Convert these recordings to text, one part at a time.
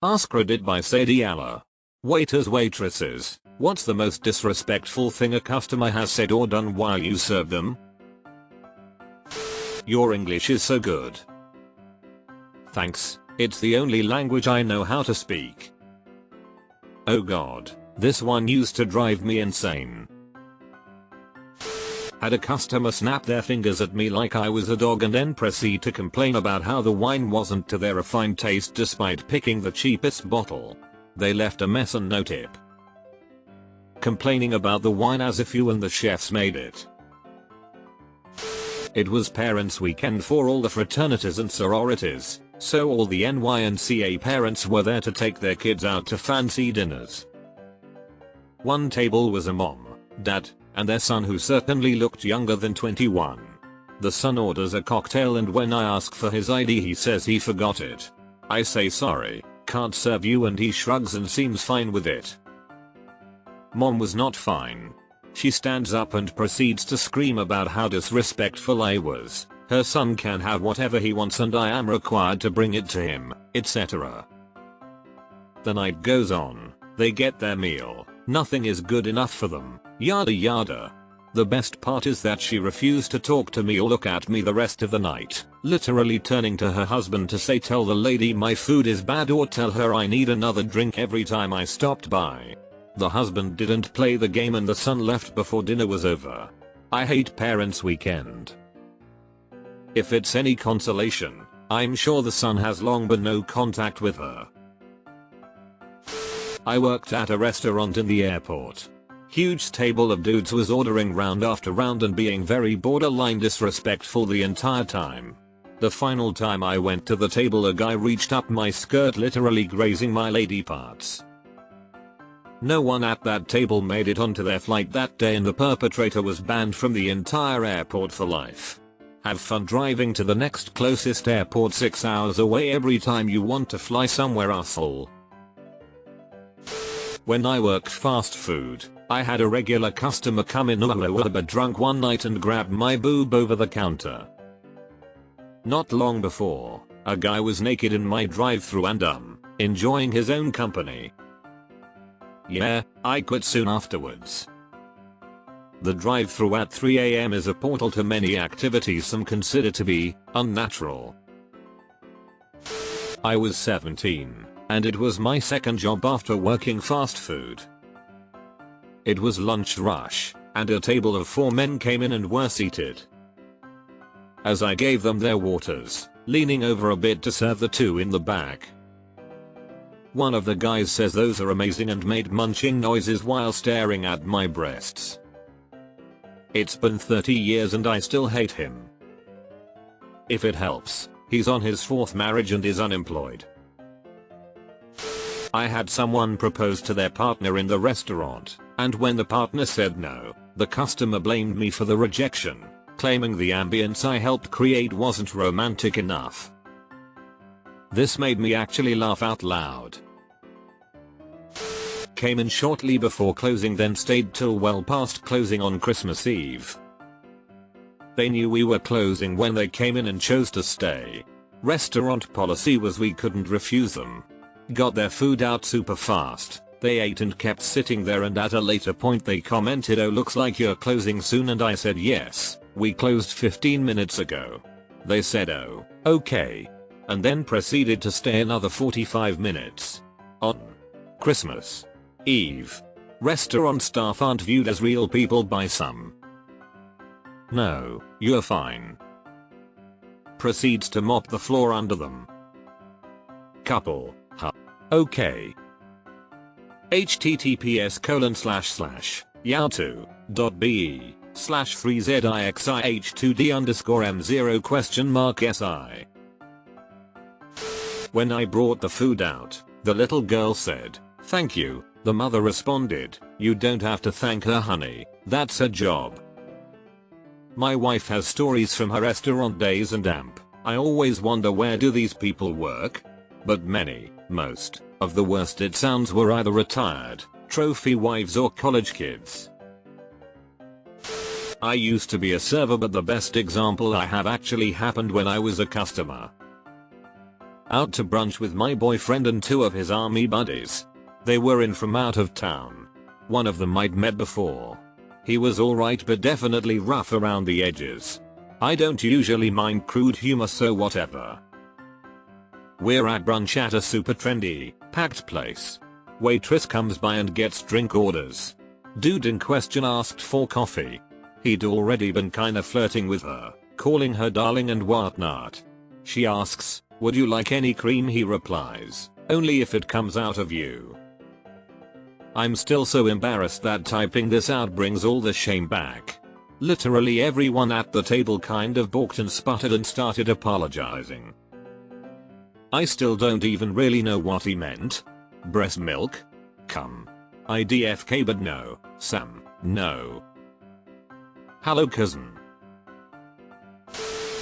AskReddit by Sadie Allah. Waiters, waitresses, what's the most disrespectful thing a customer has said or done while you serve them? Your English is so good. Thanks, it's the only language I know how to speak. Oh god, this one used to drive me insane. Had a customer snap their fingers at me like I was a dog and then proceed to complain about how the wine wasn't to their refined taste despite picking the cheapest bottle. They left a mess and no tip. Complaining about the wine as if you and the chefs made it. It was parents' weekend for all the fraternities and sororities, so all the NYNCA parents were there to take their kids out to fancy dinners. One table was a mom, dad, and their son who certainly looked younger than 21. The son orders a cocktail and when I ask for his ID he says he forgot it. I say sorry, can't serve you and he shrugs and seems fine with it. Mom was not fine. She stands up and proceeds to scream about how disrespectful I was. Her son can have whatever he wants and I am required to bring it to him, etc. The night goes on, they get their meal, nothing is good enough for them, yada yada. The best part is that she refused to talk to me or look at me the rest of the night, literally turning to her husband to say tell the lady my food is bad or tell her I need another drink every time I stopped by. The husband didn't play the game and the son left before dinner was over. I hate parents' weekend. If it's any consolation, I'm sure the son has long been no contact with her. I worked at a restaurant in the airport. Huge table of dudes was ordering round after round and being very borderline disrespectful the entire time. The final time I went to the table a guy reached up my skirt literally grazing my lady parts. No one at that table made it onto their flight that day and the perpetrator was banned from the entire airport for life. Have fun driving to the next closest airport 6 hours away every time you want to fly somewhere asshole. When I worked fast food, I had a regular customer come in drunk one night and grab my boob over the counter. Not long before, a guy was naked in my drive-thru and enjoying his own company. Yeah, I quit soon afterwards. The drive-thru at 3 AM is a portal to many activities some consider to be unnatural. I was 17, and it was my second job after working fast food. It was lunch rush, and a table of 4 men came in and were seated. As I gave them their waters, leaning over a bit to serve the 2 in the back. One of the guys says those are amazing and made munching noises while staring at my breasts. It's been 30 years and I still hate him. If it helps, he's on his 4th marriage and is unemployed. I had someone propose to their partner in the restaurant, and when the partner said no, the customer blamed me for the rejection, claiming the ambience I helped create wasn't romantic enough. This made me actually laugh out loud. Came in shortly before closing then stayed till well past closing on Christmas Eve. They knew we were closing when they came in and chose to stay. Restaurant policy was we couldn't refuse them. Got their food out super fast, they ate and kept sitting there and at a later point they commented oh looks like you're closing soon and I said yes, we closed 15 minutes ago. They said oh, okay. And then proceeded to stay another 45 minutes. On Christmas Eve. Restaurant staff aren't viewed as real people by some. No, you're fine. Proceeds to mop the floor under them. Couple, huh. Okay. https://yahoo.be/3zixih2d_m0?si. When I brought the food out, the little girl said, "Thank you." The mother responded, "You don't have to thank her honey, that's her job." My wife has stories from her restaurant days and I always wonder where do these people work? But most of the worst it sounds were either retired, trophy wives or college kids. I used to be a server but the best example I have actually happened when I was a customer. Out to brunch with my boyfriend and 2 of his army buddies. They were in from out of town. One of them I'd met before. He was alright but definitely rough around the edges. I don't usually mind crude humor, so whatever. We're at brunch at a super trendy, packed place. Waitress comes by and gets drink orders. Dude in question asked for coffee. He'd already been kinda flirting with her, calling her darling and whatnot. She asks, "Would you like any cream?" He replies, "Only if it comes out of you." I'm still so embarrassed that typing this out brings all the shame back. Literally everyone at the table kind of balked and sputtered and started apologizing. I still don't even really know what he meant. Breast milk? Come. IDFK, but no. Sam, no. Hello cousin.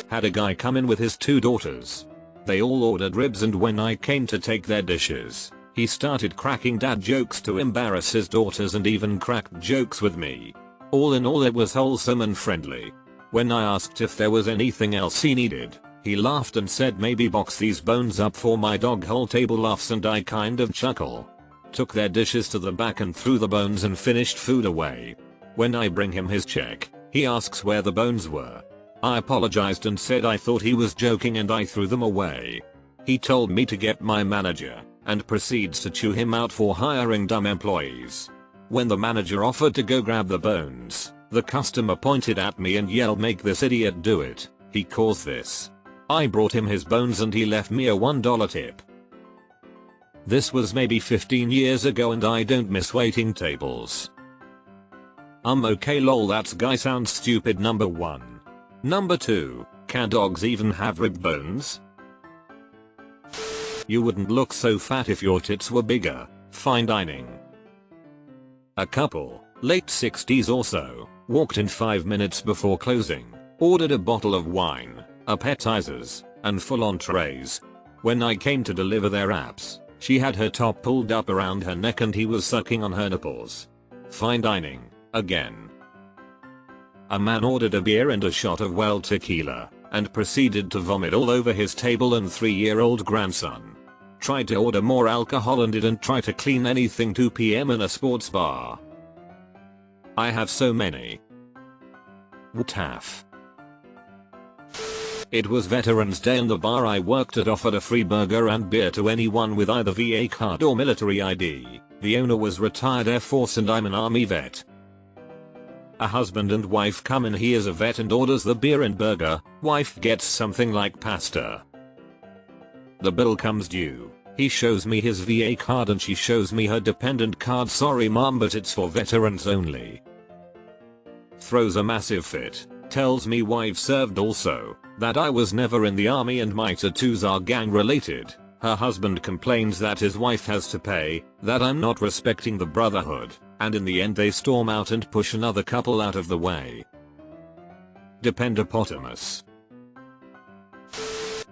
Had a guy come in with his 2 daughters. They all ordered ribs, and when I came to take their dishes, he started cracking dad jokes to embarrass his daughters and even cracked jokes with me. All in all, it was wholesome and friendly. When I asked if there was anything else he needed, he laughed and said maybe box these bones up for my dog. Whole table laughs and I kind of chuckle. Took their dishes to the back and threw the bones and finished food away. When I bring him his check, he asks where the bones were. I apologized and said I thought he was joking and I threw them away. He told me to get my manager, and proceeds to chew him out for hiring dumb employees. When the manager offered to go grab the bones, the customer pointed at me and yelled, "Make this idiot do it, he caused this." I brought him his bones and he left me a $1 tip. This was maybe 15 years ago and I don't miss waiting tables. Okay lol, that guy sounds stupid. Number 1. Number 2, can dogs even have rib bones? You wouldn't look so fat if your tits were bigger. Fine dining. A couple, late 60s or so, walked in 5 minutes before closing, ordered a bottle of wine, appetizers, and full entrees. When I came to deliver their apps, she had her top pulled up around her neck and he was sucking on her nipples. Fine dining, again. A man ordered a beer and a shot of wild tequila, and proceeded to vomit all over his table and 3-year-old grandson. Tried to order more alcohol and didn't try to clean anything. 2 PM in a sports bar. I have so many. WTF. It was Veterans Day and the bar I worked at offered a free burger and beer to anyone with either VA card or military ID. The owner was retired Air Force and I'm an Army vet. A husband and wife come in, he is a vet and orders the beer and burger, wife gets something like pasta. The bill comes due, he shows me his VA card and she shows me her dependent card. Sorry mom, but it's for veterans only. Throws a massive fit, tells me wife served also, that I was never in the army and my tattoos are gang related. Her husband complains that his wife has to pay, that I'm not respecting the brotherhood, and in the end they storm out and push another couple out of the way. Dependopotamus.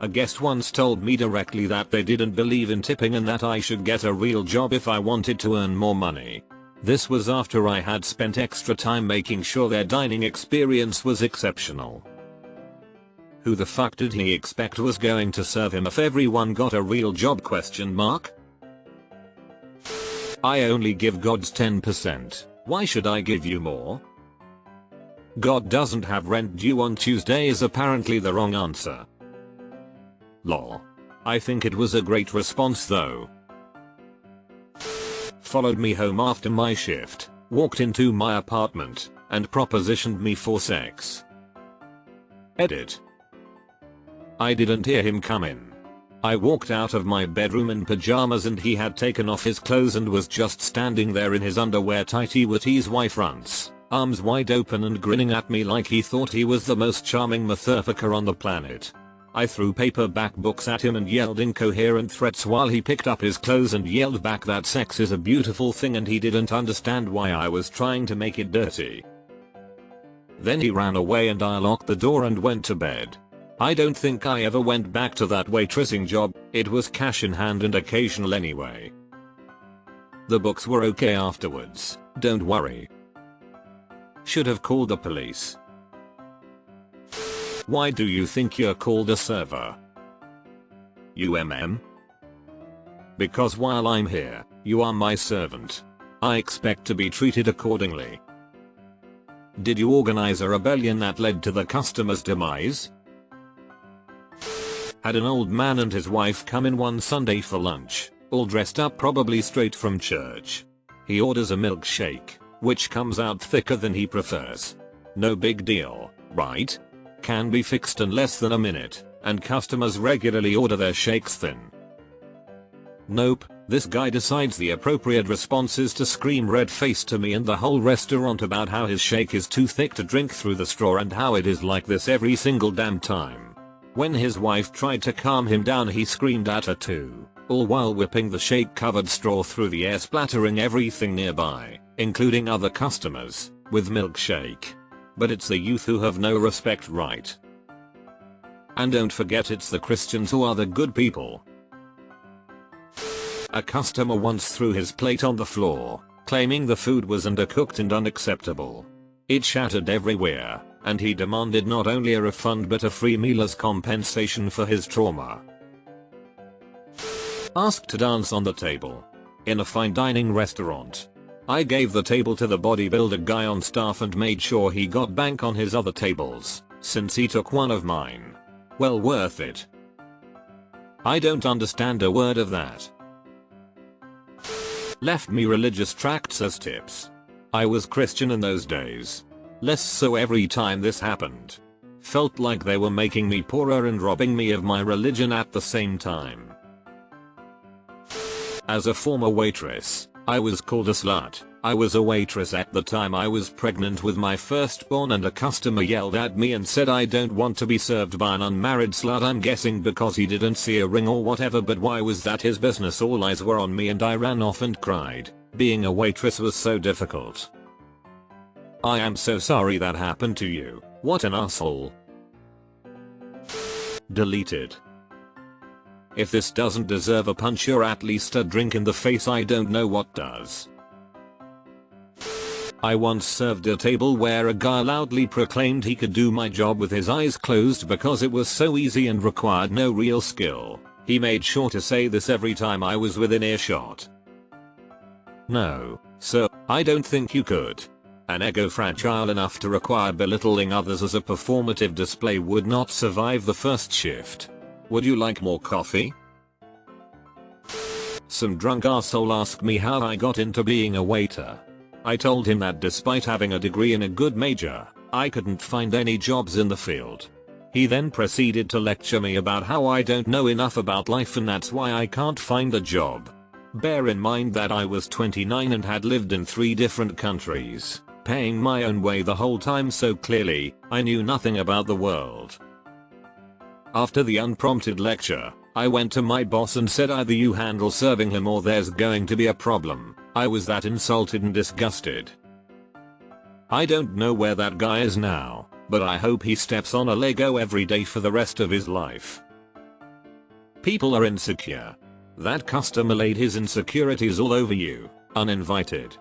A guest once told me directly that they didn't believe in tipping and that I should get a real job if I wanted to earn more money. This was after I had spent extra time making sure their dining experience was exceptional. Who the fuck did he expect was going to serve him if everyone got a real job? ? I only give God's 10%. Why should I give you more? God doesn't have rent due on Tuesday is apparently the wrong answer. Lol. I think it was a great response though. Followed me home after my shift, walked into my apartment, and propositioned me for sex. Edit. I didn't hear him come in. I walked out of my bedroom in pajamas and he had taken off his clothes and was just standing there in his underwear tighty whities wife fronts, arms wide open and grinning at me like he thought he was the most charming motherfucker on the planet. I threw paperback books at him and yelled incoherent threats while he picked up his clothes and yelled back that sex is a beautiful thing and he didn't understand why I was trying to make it dirty. Then he ran away and I locked the door and went to bed. I don't think I ever went back to that waitressing job, it was cash in hand and occasional anyway. The books were okay afterwards, don't worry. Should have called the police. Why do you think you're called a server? Because while I'm here, you are my servant. I expect to be treated accordingly. Did you organize a rebellion that led to the customer's demise? Had an old man and his wife come in one Sunday for lunch, all dressed up probably straight from church. He orders a milkshake, which comes out thicker than he prefers. No big deal, right? Can be fixed in less than a minute, and customers regularly order their shakes thin. Nope, this guy decides the appropriate response is to scream red-faced to me and the whole restaurant about how his shake is too thick to drink through the straw and how it is like this every single damn time. When his wife tried to calm him down, he screamed at her too, all while whipping the shake-covered straw through the air, splattering everything nearby, including other customers, with milkshake. But it's the youth who have no respect, right? And don't forget, it's the Christians who are the good people. A customer once threw his plate on the floor, claiming the food was undercooked and unacceptable. It shattered everywhere, and he demanded not only a refund but a free meal as compensation for his trauma. Asked to dance on the table. In a fine dining restaurant. I gave the table to the bodybuilder guy on staff and made sure he got bank on his other tables, since he took one of mine. Well worth it. I don't understand a word of that. Left me religious tracts as tips. I was Christian in those days. Less so every time this happened. Felt like they were making me poorer and robbing me of my religion at the same time. As a former waitress, I was called a slut. I was a waitress at the time I was pregnant with my firstborn, and a customer yelled at me and said I don't want to be served by an unmarried slut. I'm guessing because he didn't see a ring or whatever, but why was that his business? All eyes were on me and I ran off and cried. Being a waitress was so difficult. I am so sorry that happened to you. What an asshole. Deleted. If this doesn't deserve a punch or at least a drink in the face, I don't know what does. I once served a table where a guy loudly proclaimed he could do my job with his eyes closed because it was so easy and required no real skill. He made sure to say this every time I was within earshot. No, sir, I don't think you could. An ego fragile enough to require belittling others as a performative display would not survive the first shift. Would you like more coffee? Some drunk asshole asked me how I got into being a waiter. I told him that despite having a degree in a good major, I couldn't find any jobs in the field. He then proceeded to lecture me about how I don't know enough about life and that's why I can't find a job. Bear in mind that I was 29 and had lived in 3 different countries, paying my own way the whole time, so clearly, I knew nothing about the world. After the unprompted lecture, I went to my boss and said either you handle serving him or there's going to be a problem. I was that insulted and disgusted. I don't know where that guy is now, but I hope he steps on a Lego every day for the rest of his life. People are insecure. That customer laid his insecurities all over you, uninvited.